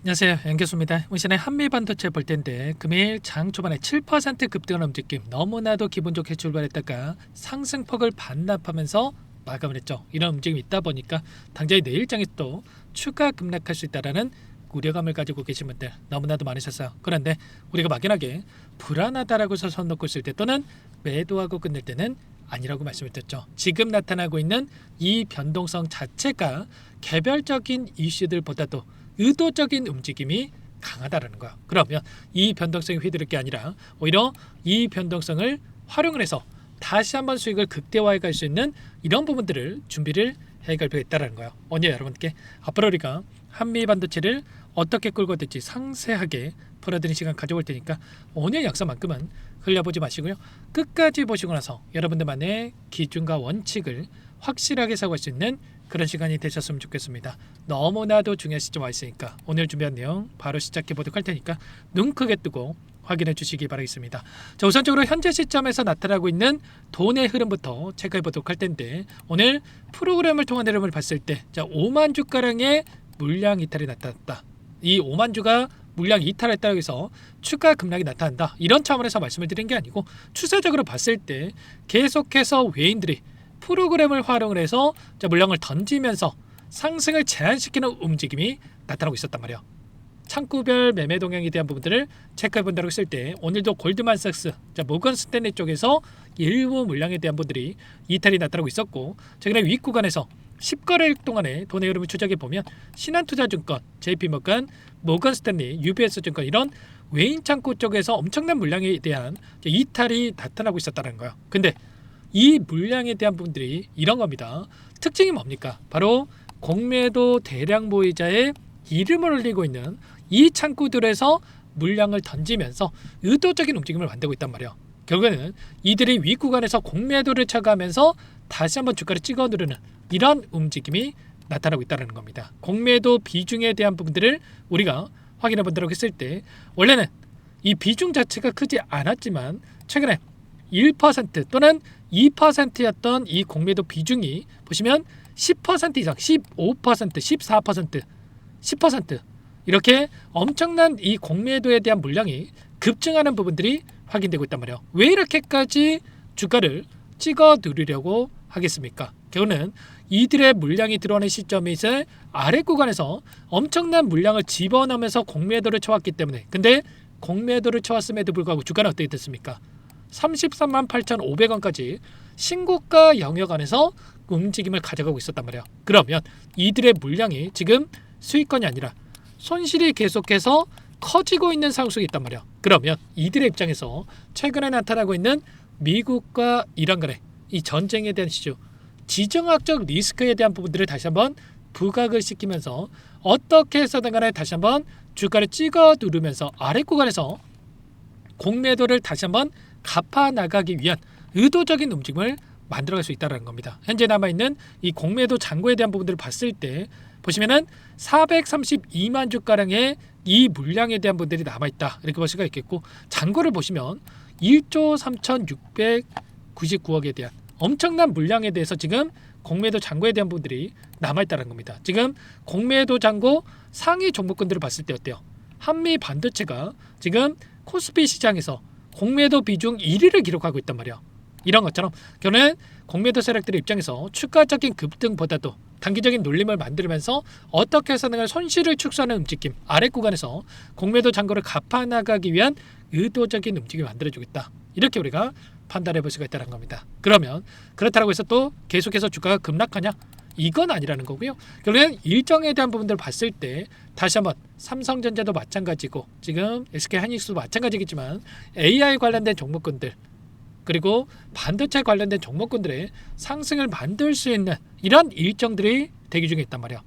안녕하세요, 연교수입니다. 오늘 시간에 한미반도체 볼 텐데 금일 장 초반에 7% 급등하는 움직임, 너무나도 기분 좋게 출발했다가 상승폭을 반납하면서 마감을 했죠. 이런 움직임이 있다 보니까 당장의 내일장에 또 추가 급락할 수 있다는 우려감을 가지고 계신 분들 너무나도 많으셨어요. 그런데 우리가 막연하게 불안하다라고 해서 손 놓고 있을 때 또는 매도하고 끝낼 때는 아니라고 말씀을 드렸죠. 지금 나타나고 있는 이 변동성 자체가 개별적인 이슈들보다도 의도적인 움직임이 강하다라는 거야. 그러면 이 변동성이 휘두를 게 아니라 오히려 이 변동성을 활용을 해서 다시 한번 수익을 극대화해 갈 수 있는 이런 부분들을 준비를 해갈 필요가 있다는 거예요. 오늘 여러분께 앞으로 우리가 한미 반도체를 어떻게 끌고 될지 상세하게 풀어드리는 시간 가져올 테니까 오늘 역사만큼은 흘려보지 마시고요. 끝까지 보시고 나서 여러분들만의 기준과 원칙을 확실하게 사고할 수 있는 그런 시간이 되셨으면 좋겠습니다. 너무나도 중요한 시점 와 있으니까 오늘 준비한 내용 바로 시작해 보도록 할 테니까 눈 크게 뜨고 확인해 주시기 바라겠습니다. 자, 우선적으로 현재 시점에서 나타나고 있는 돈의 흐름부터 체크해 보도록 할 텐데 오늘 프로그램을 통한 흐름을 봤을 때 5만 주가량의 물량 이탈이 나타났다. 이 5만 주가 물량 이탈했다고 해서 추가 급락이 나타난다. 이런 차원에서 말씀을 드린 게 아니고 추세적으로 봤을 때 계속해서 외인들이 프로그램을 활용을 해서 물량을 던지면서 상승을 제한시키는 움직임이 나타나고 있었단 말이에요. 창구별 매매 동향에 대한 부분들을 체크해 본다고 했을 때 오늘도 골드만삭스, 모건 스탠리 쪽에서 일부 물량에 대한 부분들이 이탈이 나타나고 있었고 최근에 윗 구간에서 10거래일 동안에 돈의 흐름을 추적해 보면 신한투자증권, JP모건, 모건 스탠리, UBS 증권 이런 외인 창구 쪽에서 엄청난 물량에 대한 이탈이 나타나고 있었다는 거예요. 근데 이 물량에 대한 부분들이 이런 겁니다. 특징이 뭡니까? 바로 공매도 대량 보유자의 이름을 올리고 있는 이 창구들에서 물량을 던지면서 의도적인 움직임을 만들고 있단 말이에요. 결국에는 이들이 윗구간에서 공매도를 쳐가면서 다시 한번 주가를 찍어 누르는 이런 움직임이 나타나고 있다는 겁니다. 공매도 비중에 대한 부분들을 우리가 확인해 보도록 했을 때 원래는 이 비중 자체가 크지 않았지만 최근에 1% 또는 2%였던 이 공매도 비중이 보시면 10% 이상, 15%, 14%, 10% 이렇게 엄청난 이 공매도에 대한 물량이 급증하는 부분들이 확인되고 있단 말이에요. 왜 이렇게까지 주가를 찍어 누르려고 하겠습니까? 결국은 이들의 물량이 들어오는 시점이 이제 아래 구간에서 엄청난 물량을 집어넣으면서 공매도를 쳐왔기 때문에 근데 공매도를 쳐왔음에도 불구하고 주가는 어떻게 됐습니까? 33만 8,500원까지 신고가 영역 안에서 움직임을 가져가고 있었단 말이에요. 그러면 이들의 물량이 지금 수익권이 아니라 손실이 계속해서 커지고 있는 상황 속에 있단 말이에요. 그러면 이들의 입장에서 최근에 나타나고 있는 미국과 이란 간의 이 전쟁에 대한 이슈, 지정학적 리스크에 대한 부분들을 다시 한번 부각을 시키면서 어떻게 해서든 간에 다시 한번 주가를 찍어 누르면서 아래 구간에서 공매도를 다시 한번 갚아 나가기 위한 의도적인 움직임을 만들어갈 수 있다는 겁니다. 현재 남아있는 이 공매도 잔고에 대한 부분들을 봤을 때 보시면은 432만 주가량의 이 물량에 대한 부분들이 남아있다 이렇게 볼 수가 있겠고 잔고를 보시면 1조 3,699억에 대한 엄청난 물량에 대해서 지금 공매도 잔고에 대한 부분들이 남아있다는 겁니다. 지금 공매도 잔고 상위 종목군들을 봤을 때 어때요? 한미 반도체가 지금 코스피 시장에서 공매도 비중 1위를 기록하고 있단 말이야. 이런 것처럼 결국은 공매도 세력들의 입장에서 추가적인 급등보다도 단기적인 놀림을 만들면서 어떻게 해서든 손실을 축소하는 움직임 아래 구간에서 공매도 잔고를 갚아나가기 위한 의도적인 움직임을 만들어주고 있다. 이렇게 우리가 판단해 볼 수가 있다는 겁니다. 그러면 그렇다고 해서 또 계속해서 주가가 급락하냐? 이건 아니라는 거고요. 결국엔 일정에 대한 부분들을 봤을 때 다시 한번 삼성전자도 마찬가지고 지금 SK하이닉스도 마찬가지겠지만 AI 관련된 종목군들 그리고 반도체 관련된 종목군들의 상승을 만들 수 있는 이런 일정들이 대기 중에 있단 말이야.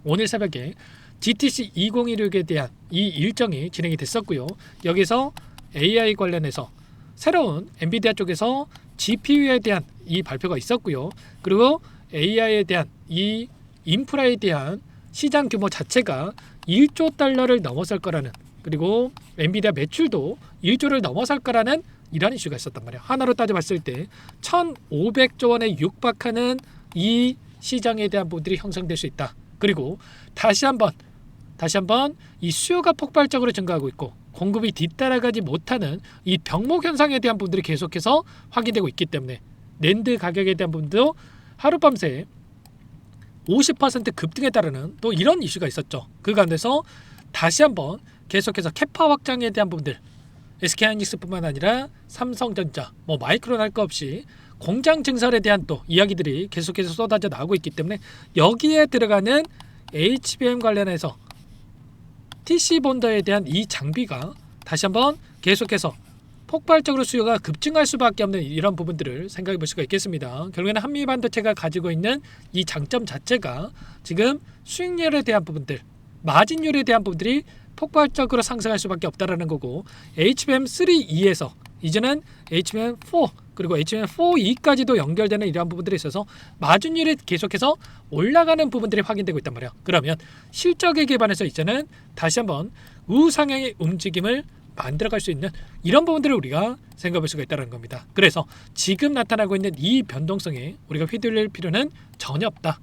오늘 새벽에 GTC 2016에 대한 이 일정이 진행이 됐었고요. 여기서 AI 관련해서 새로운 엔비디아 쪽에서 GPU에 대한 이 발표가 있었고요. 그리고 AI에 대한 이 인프라에 대한 시장 규모 자체가 1조 달러를 넘어설 거라는 그리고 엔비디아 매출도 1조를 넘어설 거라는 이런 이슈가 있었단 말이에요. 하나로 따져봤을 때 1,500조 원에 육박하는 이 시장에 대한 부분들이 형성될 수 있다. 그리고 다시 한번 다시 한번 이 수요가 폭발적으로 증가하고 있고 공급이 뒤따라가지 못하는 이 병목 현상에 대한 부분들이 계속해서 확인되고 있기 때문에 낸드 가격에 대한 부분도 하룻밤새 50% 급등에 따르는 또 이런 이슈가 있었죠. 그 가운데서 다시 한번 계속해서 캐파 확장에 대한 부분들 SK하이닉스뿐만 아니라 삼성전자, 마이크론 할 거 없이 공장 증설에 대한 또 이야기들이 계속해서 쏟아져 나오고 있기 때문에 여기에 들어가는 HBM 관련해서 TC 본더에 대한 이 장비가 다시 한번 계속해서 폭발적으로 수요가 급증할 수밖에 없는 이런 부분들을 생각해 볼 수가 있겠습니다. 결국에는 한미 반도체가 가지고 있는 이 장점 자체가 지금 수익률에 대한 부분들, 마진율에 대한 부분들이 폭발적으로 상승할 수밖에 없다라는 거고 HBM3E에서 이제는 HBM4 그리고 HBM4E까지도 연결되는 이러한 부분들이 있어서 마진율이 계속해서 올라가는 부분들이 확인되고 있단 말이야. 그러면 실적에 기반해서 이제는 다시 한번 우상향의 움직임을 만들어갈 수 있는 이런 부분들을 우리가 생각해 볼 수가 있다는 겁니다. 그래서 지금 나타나고 있는 이 변동성에 우리가 휘둘릴 필요는 전혀 없다.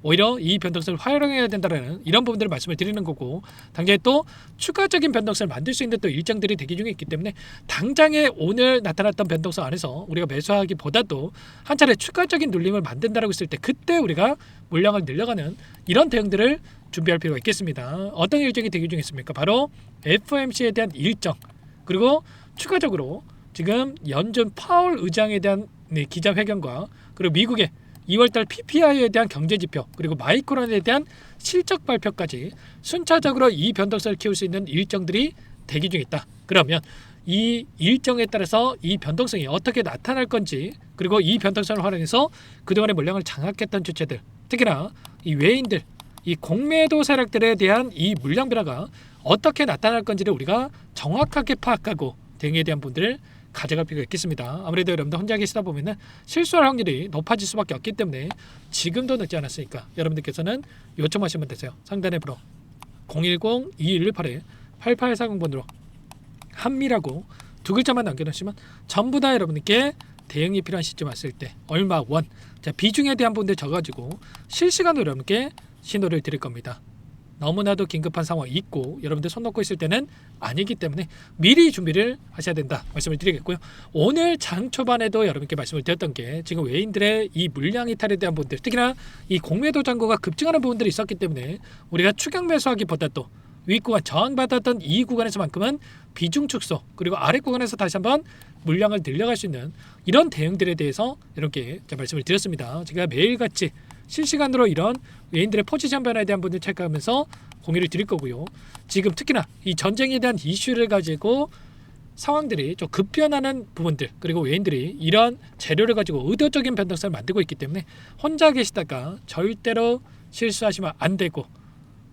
오히려 이 변동성을 활용해야 된다는 이런 부분들을 말씀을 드리는 거고 당장에 또 추가적인 변동성을 만들 수 있는 또 일정들이 대기 중에 있기 때문에 당장에 오늘 나타났던 변동성 안에서 우리가 매수하기보다도 한 차례 추가적인 눌림을 만든다라고 했을 때 그때 우리가 물량을 늘려가는 이런 대응들을 준비할 필요가 있겠습니다. 어떤 일정이 대기 중에 있습니까? 바로 FOMC에 대한 일정 그리고 추가적으로 지금 연준 파월 의장에 대한 기자회견과 그리고 미국의 2월달 PPI에 대한 경제지표 그리고 마이크론에 대한 실적 발표까지 순차적으로 이 변동성을 키울 수 있는 일정들이 대기 중에 있다. 그러면 이 일정에 따라서 이 변동성이 어떻게 나타날 건지 그리고 이 변동성을 활용해서 그동안의 물량을 장악했던 주체들 특히나 이 외인들 이 공매도 세력들에 대한 이 물량 변화가 어떻게 나타날 건지를 우리가 정확하게 파악하고 대응에 대한 분들을 가져갈 필요가 있겠습니다. 아무래도 여러분들 혼자 계시다 보면은 실수할 확률이 높아질 수밖에 없기 때문에 지금도 늦지 않았으니까 여러분들께서는 요청하시면 되세요. 상단에 번호 010-2118-8840번으로 한미라고 두 글자만 남겨놓으시면 전부 다 여러분께 대응이 필요한 시점 왔을 때 얼마 원 자, 비중에 대한 부분들 적어가지고 실시간으로 여러분께 신호를 드릴 겁니다. 너무나도 긴급한 상황이 있고 여러분들 손 놓고 있을 때는 아니기 때문에 미리 준비를 하셔야 된다 말씀을 드리겠고요. 오늘 장 초반에도 여러분께 말씀을 드렸던 게 지금 외인들의 이 물량 이탈에 대한 부분들 특히나 이 공매도 잔고가 급증하는 부분들이 있었기 때문에 우리가 추격 매수하기보다도 윗구간 저항받았던 이 구간에서만큼은 비중 축소 그리고 아래 구간에서 다시 한번 물량을 늘려갈 수 있는 이런 대응들에 대해서 이렇게 말씀을 드렸습니다. 제가 매일같이 실시간으로 이런 외인들의 포지션 변화에 대한 부분을 체크하면서 공유를 드릴 거고요. 지금 특히나 이 전쟁에 대한 이슈를 가지고 상황들이 좀 급변하는 부분들 그리고 외인들이 이런 재료를 가지고 의도적인 변동성을 만들고 있기 때문에 혼자 계시다가 절대로 실수하시면 안 되고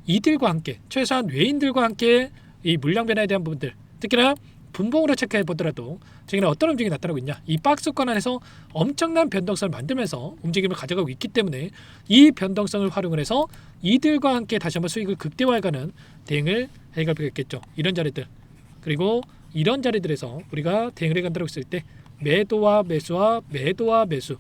이들과 함께 최소한 외인들과 함께 이 물량 변화에 대한 부분들 특히나 분봉으로 체크해 보더라도 지금 어떤 움직임이 나타나고 있냐 이 박스권 안에서 엄청난 변동성을 만들면서 움직임을 가져가고 있기 때문에 이 변동성을 활용을 해서 이들과 함께 다시 한번 수익을 극대화해가는 대응을 해갈 필요가 있겠죠. 이런 자리들 그리고 이런 자리들에서 우리가 대응을 해간다고 했을 때 매도와 매수와 매도와 매수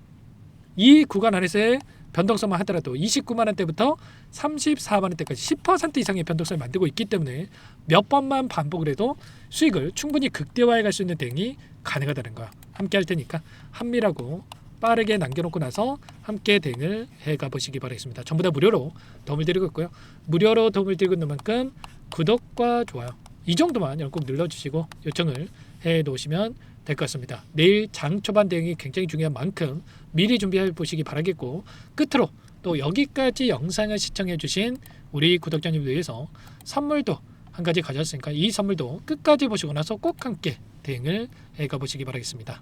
이 구간 안에서의 변동성만 하더라도 29만 원대부터 34만 원대까지 10% 이상의 변동성을 만들고 있기 때문에 몇 번만 반복을 해도 수익을 충분히 극대화해 갈 수 있는 대응이 가능하다는 거야. 함께 할 테니까 한미라고 빠르게 남겨놓고 나서 함께 대응을 해가 보시기 바라겠습니다. 전부 다 무료로 도움을 드리고 있고요. 무료로 도움을 드리고 있는 만큼 구독과 좋아요 이 정도만 꼭 눌러주시고 요청을 해 놓으시면 될 것 같습니다. 내일 장 초반 대응이 굉장히 중요한 만큼 미리 준비해 보시기 바라겠고 끝으로 또 여기까지 영상을 시청해 주신 우리 구독자님들 위해서 선물도 한 가지 가져왔으니까 이 선물도 끝까지 보시고 나서 꼭 함께 대응을 해가 보시기 바라겠습니다.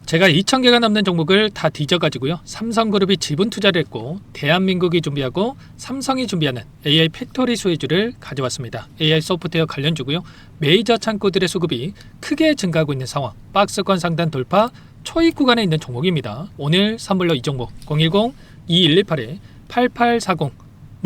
제가 2,000개가 넘는 종목을 다 뒤져가지고요. 삼성그룹이 지분 투자를 했고 대한민국이 준비하고 삼성이 준비하는 AI 팩토리 수혜주를 가져왔습니다. AI 소프트웨어 관련주고요. 메이저 창고들의 수급이 크게 증가하고 있는 상황 박스권 상단 돌파 초입 구간에 있는 종목입니다. 오늘 선물로 이 종목 010-2118-8840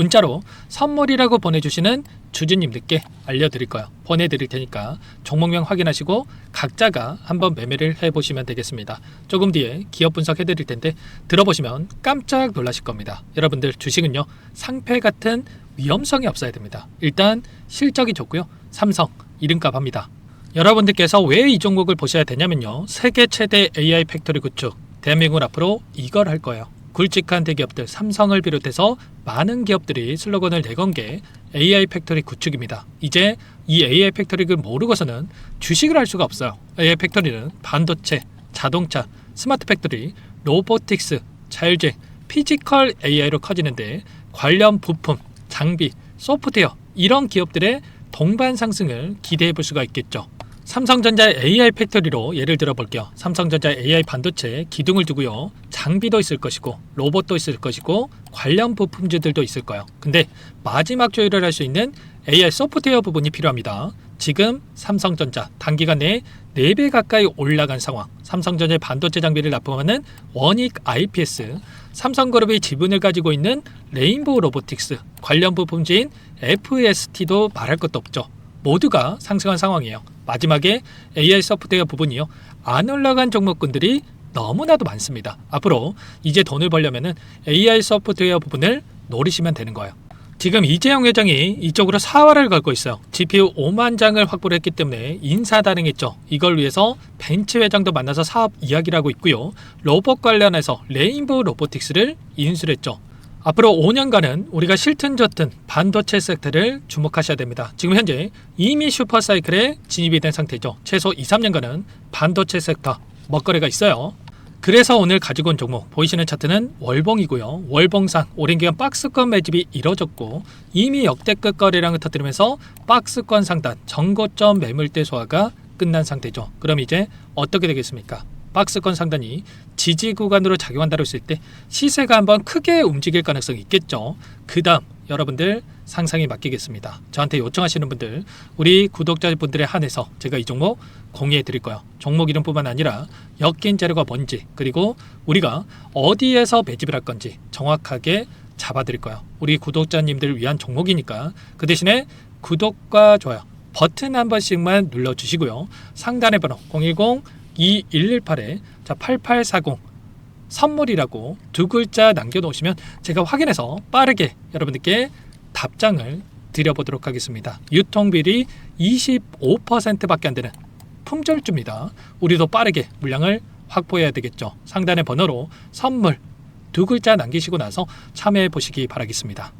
문자로 선물이라고 보내주시는 주주님들께 알려드릴 거예요. 보내드릴 테니까 종목명 확인하시고 각자가 한번 매매를 해보시면 되겠습니다. 조금 뒤에 기업 분석해드릴 텐데 들어보시면 깜짝 놀라실 겁니다. 여러분들 주식은요, 상패 같은 위험성이 없어야 됩니다. 일단 실적이 좋고요, 삼성 이름값 합니다. 여러분들께서 왜 이 종목을 보셔야 되냐면요, 세계 최대 AI 팩토리 구축, 대한민국은 앞으로 이걸 할 거예요. 굵직한 대기업들 삼성을 비롯해서 많은 기업들이 슬로건을 내건 게 AI 팩토리 구축입니다. 이제 이 AI 팩토리를 모르고서는 주식을 할 수가 없어요. AI 팩토리는 반도체, 자동차, 스마트 팩토리, 로보틱스, 자율주행, 피지컬 AI로 커지는데 관련 부품, 장비, 소프트웨어 이런 기업들의 동반 상승을 기대해 볼 수가 있겠죠. 삼성전자의 AI 팩토리로 예를 들어 볼게요. 삼성전자 AI 반도체 기둥을 두고요, 장비도 있을 것이고 로봇도 있을 것이고 관련 부품주들도 있을 거예요. 근데 마지막 조율을 할 수 있는 AI 소프트웨어 부분이 필요합니다. 지금 삼성전자 단기간 내에 4배 가까이 올라간 상황, 삼성전자의 반도체 장비를 납품하는 원익 IPS, 삼성그룹이 지분을 가지고 있는 레인보우 로보틱스, 관련 부품주인 FST도 말할 것도 없죠. 모두가 상승한 상황이에요. 마지막에 AI 소프트웨어 부분이요, 안 올라간 종목군들이 너무나도 많습니다. 앞으로 이제 돈을 벌려면 AI 소프트웨어 부분을 노리시면 되는 거예요. 지금 이재용 회장이 이쪽으로 사활을 걸고 있어요. GPU 5만 장을 확보를 했기 때문에 인사단행했죠. 이걸 위해서 벤츠 회장도 만나서 사업 이야기를 하고 있고요, 로봇 관련해서 레인보우 로보틱스를 인수했죠. 앞으로 5년간은 우리가 싫든 좋든 반도체 섹터를 주목하셔야 됩니다. 지금 현재 이미 슈퍼사이클에 진입이 된 상태죠. 최소 2, 3년간은 반도체 섹터 먹거리가 있어요. 그래서 오늘 가지고 온 종목 보이시는 차트는 월봉이고요. 월봉상 오랜 기간 박스권 매집이 이뤄졌고 이미 역대급 거래량을 터뜨리면서 박스권 상단 전고점 매물대 소화가 끝난 상태죠. 그럼 이제 어떻게 되겠습니까? 박스권 상단이 지지 구간으로 작용한다고 했을 때 시세가 한번 크게 움직일 가능성이 있겠죠. 그 다음 여러분들 상상에 맡기겠습니다. 저한테 요청하시는 분들, 우리 구독자분들에 한해서 제가 이 종목 공유해 드릴 거예요. 종목 이름뿐만 아니라 엮인 재료가 뭔지, 그리고 우리가 어디에서 매집을 할 건지 정확하게 잡아 드릴 거예요. 우리 구독자님들을 위한 종목이니까 그 대신에 구독과 좋아요 버튼 한 번씩만 눌러주시고요. 상단의 번호 010-2118-8840 선물이라고 2글자 남겨놓으시면 제가 확인해서 빠르게 여러분들께 답장을 드려보도록 하겠습니다. 유통비리 25%밖에 안 되는 품절주입니다. 우리도 빠르게 물량을 확보해야 되겠죠. 상단의 번호로 선물 2글자 남기시고 나서 참여해 보시기 바라겠습니다.